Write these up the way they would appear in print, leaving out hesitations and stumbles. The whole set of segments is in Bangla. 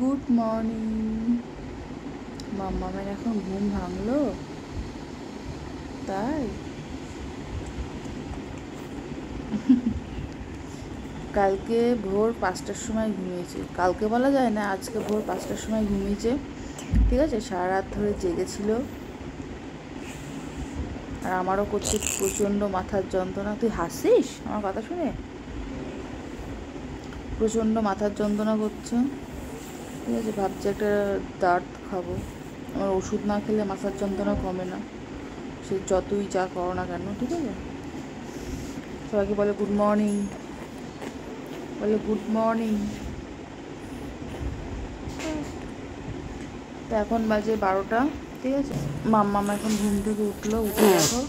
Good morning. মাম্মামের এখন ঘুম ভাঙলো তাই? কালকে ভোর 5টার সময় ঘুমিয়েছে। কালকে বলা যায় না, আজকে ভোর 5টার সময় ঘুমিয়েছে, ঠিক আছে। সারা রাত ধরে জেগেছিল। আর আমারও করছে প্রচণ্ড মাথার যন্ত্রণা। তুই হাসিস আমার কথা শুনে? প্রচণ্ড মাথার যন্ত্রণা করছে, ঠিক আছে। ভাবছি একটা দাঁত খাবো। আমার ওষুধ না খেলে মাথার যন্ত্রণা কমে না, সে যতই যা করো না কেন, ঠিক আছে। সবাইকে বলে গুড মর্নিং, বলে গুড মর্নিং। তো এখন বাজে 12টা, ঠিক আছে। মাম্মাম এখন ঘুম থেকে উঠলো, উঠে দেখো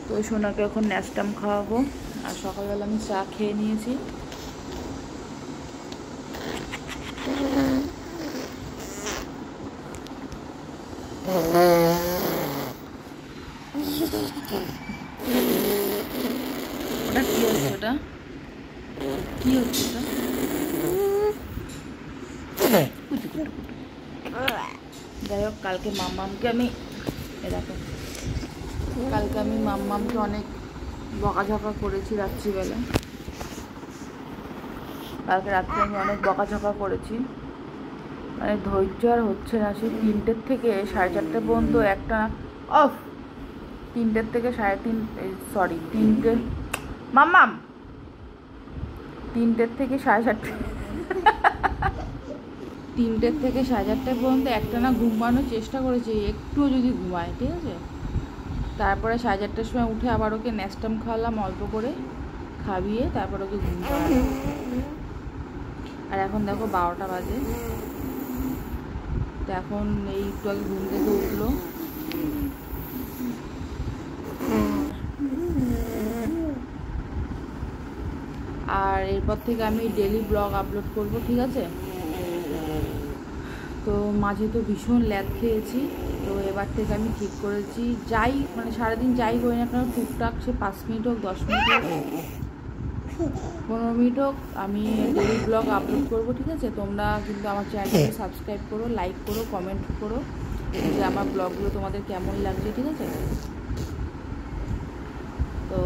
তো ওই সোনাকে এখন ন্যাস্টাম খাওয়াবো। আর সকালবেলা আমি চা খেয়ে নিয়েছি। ওটা কি হচ্ছে? ওটা কি হচ্ছে? যাই হোক, কালকে মাম্মামকে আমি এরকম কালকে আমি মাম্মামকে অনেক বকাঝকা করেছি রাত্রিবেলা। কালকে রাত্রে আমি অনেক বকাঝকা করেছি, মানে ধৈর্য আর হচ্ছে না। সেই 3টের থেকে 4:30 পর্যন্ত একটা অফ, 3টের থেকে 3টে মাম্মাম 3টের থেকে 4:30 3টের থেকে 4:30 পর্যন্ত একটা না ঘুমানোর চেষ্টা করেছি, একটুও যদি ঘুমায়, ঠিক আছে। তারপরে 4:30টার সময় উঠে আবার ওকে ন্যাস্টাম খাওয়ালাম অল্প করে, খাইয়ে তারপর ওকে ঘুম পাড়ালাম। আর এখন দেখো 12টা বাজে। তো এখন এই একটু আগে ঘুম থেকে উঠলো। আর এরপর থেকে আমি ডেলি ব্লগ আপলোড করব, ঠিক আছে। তো মাঝে তো ভীষণ ল্যাদ খেয়েছি, তো এবার থেকে আমি ঠিক করেছি যাই মানে সারাদিন যাই করি না কেন, টুকটাক সে 5 মিনিট হোক, 10 মিনিট হোক, 15 মিনিট হোক, আমি ডেলি ব্লগ আপলোড করব, ঠিক আছে। তোমরা কিন্তু আমার চ্যানেলকে সাবস্ক্রাইব করো, লাইক করো, কমেন্ট করো যে আমার ব্লগগুলো তোমাদের কেমন লাগছে, ঠিক আছে। তো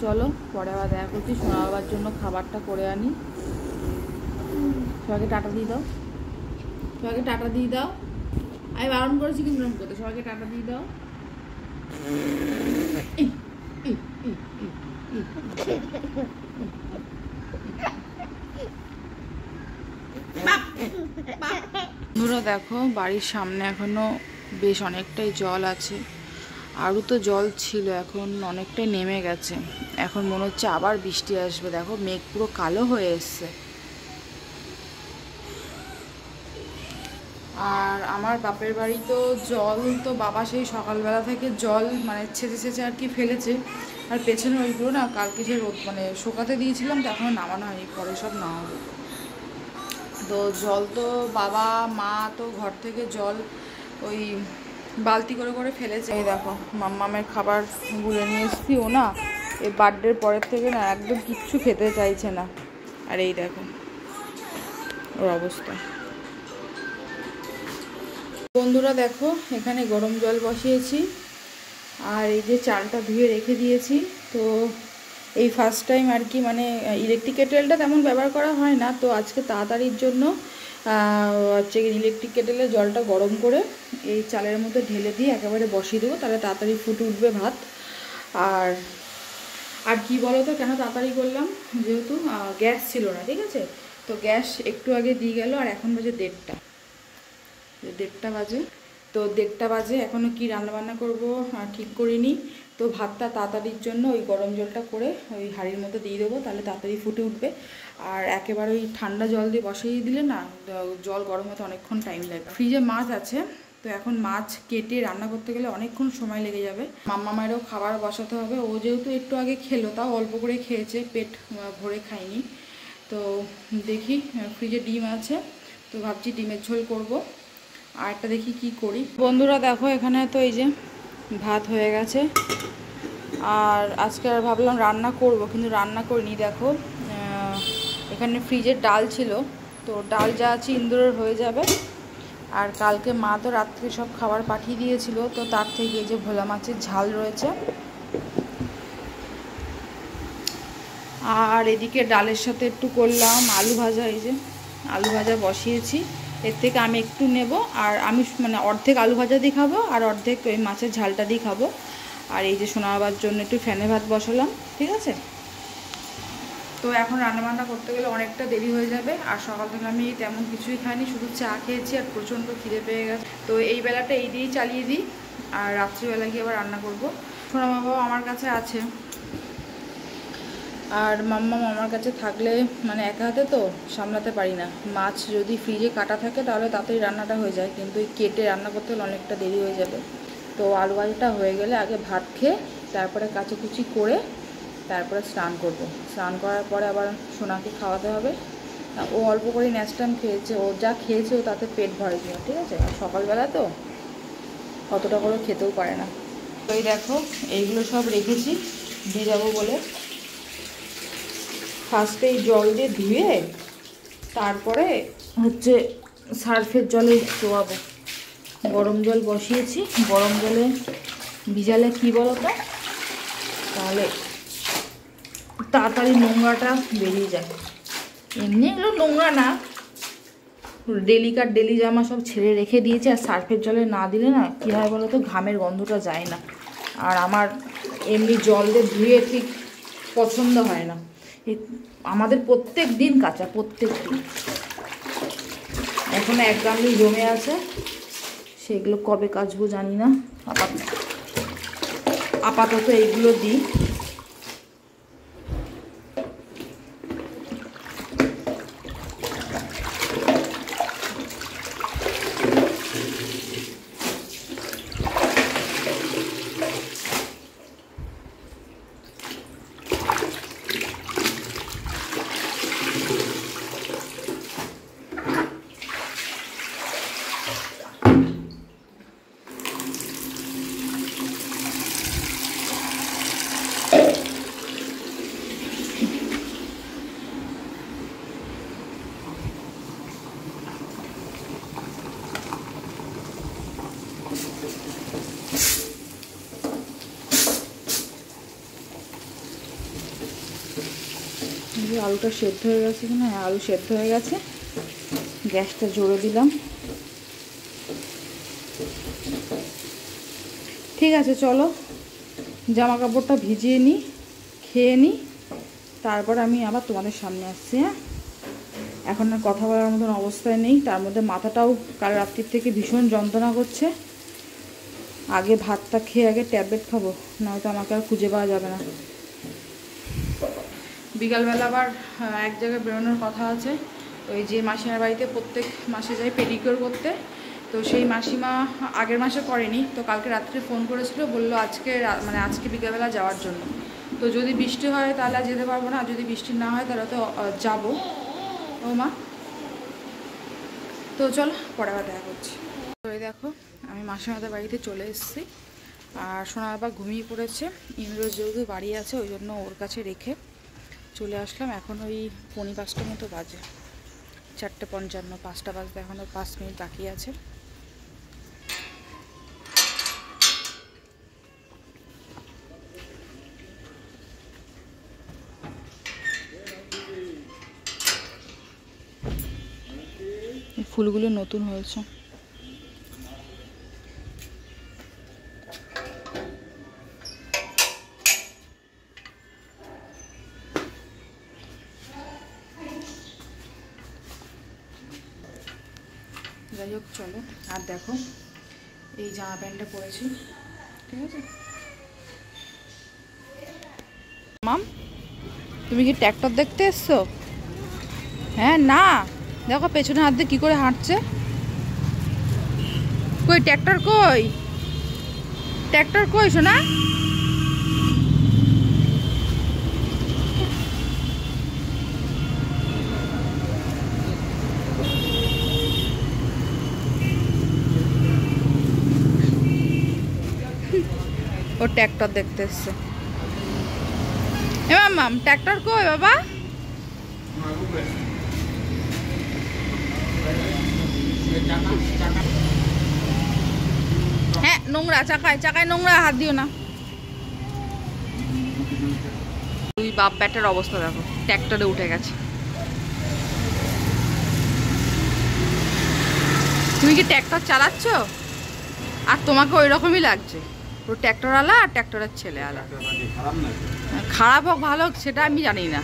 চলো পরে আবার দেখা করছি। সোনা বাবার জন্য খাবারটা করে আনি। সবাইকে টাটা দিয়ে দাও, সবাইকে টাটা দিয়ে দাও। আমি বারণ করেছি কিন্তু এরকম করতে। সবাইকে টাটা দিয়ে দাও। বন্ধুরা দেখো, বাড়ির সামনে এখনো বেশ অনেকটাই জল আছে। আরও তো জল ছিল, এখন অনেকটাই নেমে গেছে। এখন মনে হচ্ছে আবার বৃষ্টি আসবে। দেখো মেঘ পুরো কালো হয়ে এসছে। আর আমার বাপের বাড়ি তো জল, তো বাবা সেই সকালবেলা থেকে জল মানে ছেঁচে ছেঁচে আর কি ফেলেছে। আর পেছনে ওইগুলো না কালকে সে রোদ মানে শোকাতে দিয়েছিলাম, তো এখনও নামানো হয়নি, পরে সব নামাবো। তো জল তো বাবা মা তো ঘর থেকে জল ওই বালতি করে করে ফেলেছে। এই দেখো মাম্মামের খাবার গুলে নিয়ে এসেছি। ও না এই বার্থডের পরের থেকে না একদম কিচ্ছু খেতে চাইছে না। আর এই দেখো ওর অবস্থা। বন্ধুরা দেখো, এখানে গরম জল বসিয়েছি আর এই যে চালটা ধুয়ে রেখে দিয়েছি। তো এই ফার্স্ট টাইম আর কি, মানে ইলেকট্রিক কেটেলটা তেমন ব্যবহার করা হয় না, তো আজকে তাড়াতাড়ির জন্য হচ্ছে ইলেকট্রিক কেটেলে জলটা গরম করে এই চালের মধ্যে ঢেলে দিয়ে একেবারে বসিয়ে দেবো, তাহলে তাড়াতাড়ি ফুটে উঠবে ভাত। আর আর কি বলো তো, কেন তাড়াতাড়ি করলাম, যেহেতু গ্যাস ছিল না, ঠিক আছে। তো গ্যাস একটু আগে দিয়ে গেল, আর এখন বাজে 1:30 বাজে। তো 1:30 বাজে, এখনও কি রান্নাবান্না করবো ঠিক করিনি। তো ভাতটা তাড়াতাড়ির জন্য ওই গরম জলটা করে ওই হাঁড়ির মধ্যে দিয়ে দেবো, তাহলে তাড়াতাড়ি ফুটে উঠবে। আর একেবারে ওই ঠান্ডা জল দিয়ে বসিয়ে দিলে না জল গরম হতে অনেকক্ষণ টাইম লাগবে। ফ্রিজে মাছ আছে, তো এখন মাছ কেটে রান্না করতে গেলে অনেকক্ষণ সময় লেগে যাবে। মাম্মা মায়েরও খাবার বসাতে হবে। ও যেহেতু একটু আগে খেলো, তাও অল্প করে খেয়েছে, পেট ভরে খায়নি। তো দেখি ফ্রিজে ডিম আছে, তো ভাবছি ডিমের ঝোল করব। আর একটা দেখি কি করি। বন্ধুরা দেখো, এখানে তো এই যে ভাত হয়ে গেছে। আর আজকে আর ভাবলাম রান্না করব, কিন্তু রান্না করিনি। দেখো এখানে ফ্রিজের ডাল ছিল, তো ডাল যা আছে ইন্দুরের হয়ে যাবে। আর কালকে মা তো রাত্রে সব খাবার পাঠিয়ে দিয়েছিল, তো তার থেকে এই যে ভোলা মাছের ঝাল রয়েছে। আর এদিকে ডালের সাথে একটু করলাম আলু ভাজা। এই যে আলু ভাজা বসিয়েছি, এর থেকে আমি একটু নেব। আর আমি মানে অর্ধেক আলু ভাজা দিয়ে খাবো, আর অর্ধেক ওই মাছের ঝালটা দিয়ে খাবো। আর এই যে সোনা বাবার জন্য একটু ফ্যানে ভাত বসালাম, ঠিক আছে। তো এখন রান্নাবান্না করতে গেলে অনেকটা দেরি হয়ে যাবে। আর সকাল থেকে আমি তেমন কিছুই খাইনি, শুধু চা খেয়েছি, আর প্রচণ্ড খিদে পেয়ে গেছে। তো এই বেলাটা এই দিয়েই চালিয়ে দিই, আর রাত্রিবেলা গিয়ে আবার রান্না করব। সোনা বাবাও আমার কাছে আছে, আর মাম্মাম আমার কাছে থাকলে মানে একা হাতে তো সামলাতে পারি না। মাছ যদি ফ্রিজে কাটা থাকে তাহলে তাড়াতাড়ি রান্নাটা হয়ে যায়, কিন্তু এই কেটে রান্না করতে হলে অনেকটা দেরি হয়ে যাবে। তো আলু ভাজাটা হয়ে গেলে আগে ভাত খেয়ে তারপরে কাচাকুচি করে তারপরে স্নান করব। স্নান করার পরে আবার সোনাকে খাওয়াতে হবে। ও অল্প করে ন্যাস্টাম খেয়েছে, ও যা খেয়েছে ও তাতে পেট ভরেছে, ঠিক আছে। আর সকালবেলা তো অতটা করে খেতেও পারে না। তো এই দেখো এইগুলো সব রেখেছি দিয়ে যাবো বলে। ফার্স্টে এই জল দিয়ে ধুয়ে তারপরে হচ্ছে সার্ফের জলে ধোয়াবো। গরম জল বসিয়েছি, গরম জলে ভিজালে কী বলো তো, তাহলে তাড়াতাড়ি নোংরাটা বেরিয়ে যায়। এমনি এগুলো নোংরা না, ডেলি জামা সব ছেড়ে রেখে দিয়েছে। আর সার্ফের জলে না দিলে না কী হয় বলো তো, ঘামের গন্ধটা যায় না। আর আমার এমনি জল দিয়ে ধুয়ে ঠিক পছন্দ হয় না। আমাদের প্রত্যেক দিন কাঁচা, প্রত্যেক দিন। এখনো এক গামলি জমে আছে, সেগুলো কবে কাচবো জানি না। আপাতত এইগুলো দিই। আলুটা সেদ্ধ হয়ে গেছে কিনা? হ্যাঁ, আলু সেদ্ধ হয়ে গেছে। গ্যাসটা জোরে দিলাম। ঠিক আছে, চলো জামা কাপড়টা ভিজিয়ে নিই, খেয়ে নিই, তারপর আমি আবার তোমাদের সামনে আসছি। হ্যাঁ, এখন আর কথা বলার মতন অবস্থায় নেই। তার মধ্যে মাথাটাও কাল রাত্রির থেকে ভীষণ যন্ত্রণা করছে। আগে ভাতটা খেয়ে আগে ট্যাবলেট খাবো, নয়তো আমাকে আর খুঁজে পাওয়া যাবে না। বিকালবেলা আবার এক জায়গায় বেরোনোর কথা আছে। ওই যে মাসিমার বাড়িতে প্রত্যেক মাসে যাই পেডিকিওর করতে, তো সেই মাসিমা আগের মাসে করেনি, তো কালকে রাত্রে ফোন করেছিল, বললো আজকে বিকালবেলা যাওয়ার জন্য। তো যদি বৃষ্টি হয় তাহলে যেতে পারবো না, যদি বৃষ্টি না হয় তাহলে তো যাবো। ও মা, তো চলো পরে আবার দেখা করছি। তো এই দেখো আমি মাসিমাদের বাড়িতে চলে এসেছি। আর সোনা বাবা ঘুমিয়ে পড়েছে, ইন্দ্র যেহেতু বাড়ি আছে ওই জন্য ওর কাছে রেখে চলে আসলাম। এখন ওই 4:45 মতো বাজে, 4:55, 5টা বাজতে এখনও 5 মিনিট বাকি আছে। ফুলগুলো নতুন হয়েছে। যাই হোক চলো। আর দেখো এই জামা প্যান্টটা পরেছি, ঠিক আছে। মাম, তুমি কি ট্র্যাক্টর দেখতে এসছো? হ্যাঁ, না দেখো পেছনে হাত দিয়ে কী করে হাঁটছে। কই ট্র্যাক্টর, কই ট্র্যাক্টর, কই শোনা? ট্র্যাক্টর দেখতে এসছে। এ মাম ট্র্যাক্টর কই বাবা? হ্যাঁ নোংরা, চাকায় চাকায় নোংরা, হাত দিও না। দুই বাপ ব্যাটার অবস্থা দেখো, ট্র্যাক্টরে উঠে গেছে। তুমি কি ট্র্যাক্টর চালাচ্ছ? আর তোমাকে ওই রকমই লাগছে, ও ট্র্যাক্টর আলা আর ট্র্যাক্টরের ছেলে আলা। খারাপ হোক ভালো হোক সেটা আমি জানি না।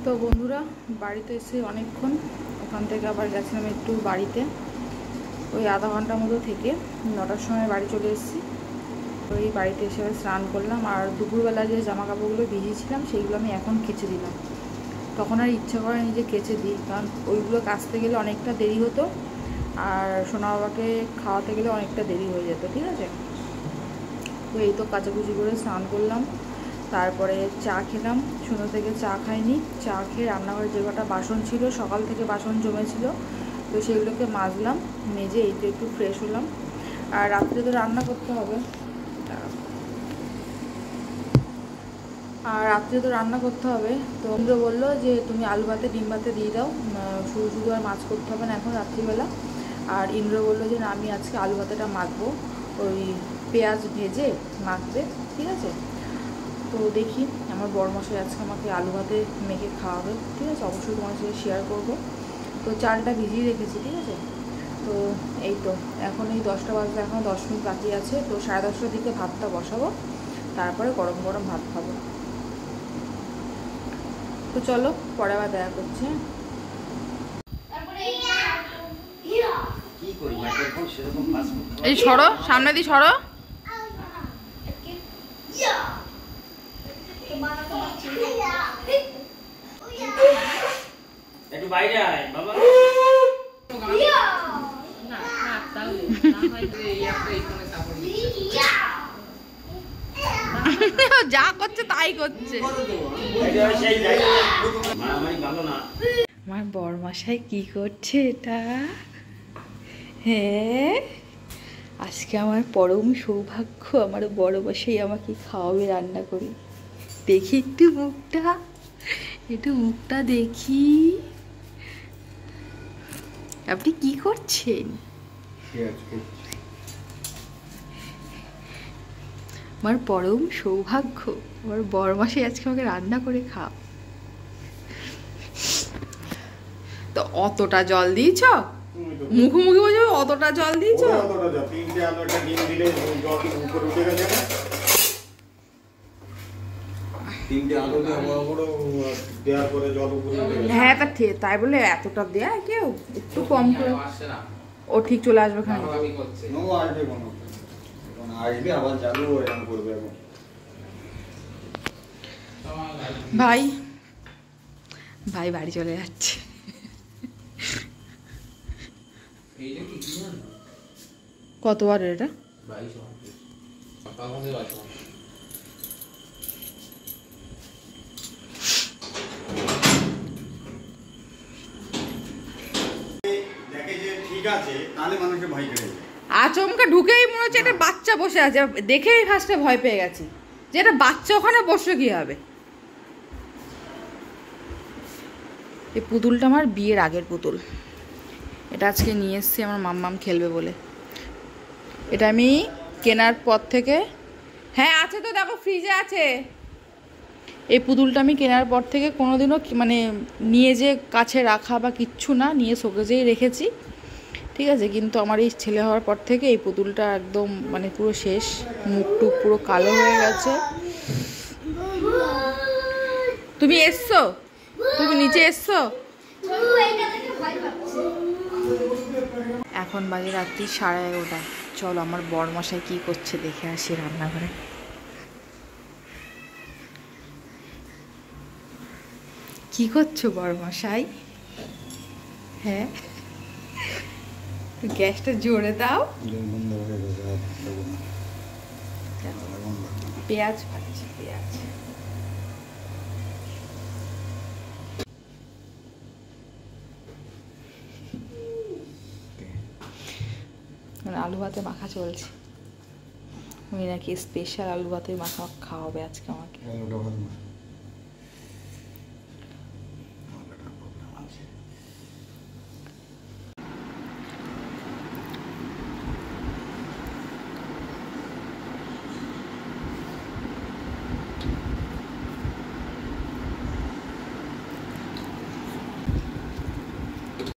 তো বন্ধুরা বাড়িতে এসে অনেকক্ষণ, ওখান থেকে আবার গেছিলাম একটু বাড়িতে, ওই আধা ঘন্টার মতো থেকে 9টার সময় বাড়ি চলে এসেছি। ওই বাড়িতে এসে স্নান করলাম, আর দুপুরবেলা যে জামা কাপড়গুলো ভিজিয়েছিলাম সেইগুলো আমি এখন কেচে দিলাম। তখন আর ইচ্ছা করেনি যে কেচে দিই, কারণ ওইগুলো কাচতে গেলে অনেকটা দেরি হতো, আর সোনা বাবাকে খাওয়াতে গেলে অনেকটা দেরি হয়ে যেত। ঠিক আছে, তো এই তো কাচাকুচি করে স্নান করলাম, তারপরে চা খেলাম। সন্ধ্যা থেকে চা খাইনি, চা খেয়ে রান্নাঘরে যে কটা বাসন ছিল, সকাল থেকে বাসন জমেছিল, তো সেগুলোকে মাজলাম, মেজে এই তো একটু ফ্রেশ হলাম। আর রাত্রে তো রান্না করতে হবে, তো ইন্দ্র বললো যে তুমি আলু ভাতে ডিম ভাতে দিয়ে দাও, শুধু শুধু আর মাছ করতে হবে না এখন রাত্রিবেলা। আর ইন্দ্র বললো যে না আমি আজকে আলু ভাতেটা মাখবো, ওই পেঁয়াজ ভেজে মাখবে। ঠিক আছে, তো দেখি আমার বড়মশাই আজকে আমাকে আলু ভাতে মেখে খাওয়াবে। ঠিক আছে, অবশ্যই তোমার সাথে শেয়ার করবো। তো চালটা ভিজিয়ে রেখেছি। ঠিক আছে, তো এই তো এখন এই 10টা বাজতে এখন 10 মিনিট বাকি আছে, তো 10:30টার দিকে ভাতটা বসাবো, তারপরে গরম গরম ভাত খাবো। তো চলো পরে আবার দেখা করছে। এই সরো, সামনে দিয়ে সরো। একটু বাইরে আয় বাবা। যা করছে তাই করছে। আমার বড়মশাই কি করছে এটা? হ্যাঁ, আজকে আমার পরম সৌভাগ্য, আমার বড়মশাই আমাকে খাওয়াবে রান্না করে। দেখি একটু মুখটা দেখি। আপনি কি করছেন? আমার পরম সৌভাগ্য, আমার বড়মশাই আজকে আমাকে রান্না করে খাও। তো অতটা জল দিয়েছ? মুখোমুখি বলছো অতটা জল দিয়েছ? হ্যাঁ তাই বলে এতটা দেয়া কেউ? একটু কম করে। ও ঠিক চলে আসবে খানে। ভাই বাড়ি চলে যাচ্ছে। কতবার এটা? আচমকা ঢুকেই মনে হচ্ছে একটা বাচ্চা বসে আছে, দেখেই ফার্স্টে ভয় পেয়ে গেছি যে একটা বাচ্চা ওখানে বসে কি হবে। এই পুতুলটা আমার বিয়ের আগের পুতুল, এটা আজকে নিয়ে এসেছি আমার মাম্মাম খেলবে বলে। এটা আমি কেনার পর থেকে, হ্যাঁ আছে তো দেখো ফ্রিজে আছে। এই পুতুলটা আমি কেনার পর থেকে কোনোদিনও মানে নিয়ে যে কাছে রাখা বা কিচ্ছু না, নিয়ে শোকেজেই রেখেছি। ঠিক আছে, কিন্তু আমার এই ছেলে হওয়ার পর থেকে এই পুতুলটা একদম মানে পুরো শেষ, মুখটুক পুরো কালো হয়ে গেছে। তুমি এসছো? তুমি নিচে এসছো? এখন বাজে রাত্রি 11:30। চলো আমার বড়মশাই কি করছে দেখে আসি রান্নাঘরে। কি করছো বড়মশাই? হ্যাঁ, গ্যাসটা জোরে দাও। পেঁয়াজ ভাজছি, পেঁয়াজ আলু ভাতে মাখা চলছে। উনি নাকি স্পেশাল আলু ভাতে মাখা খাওয়াবে আজকে আমাকে।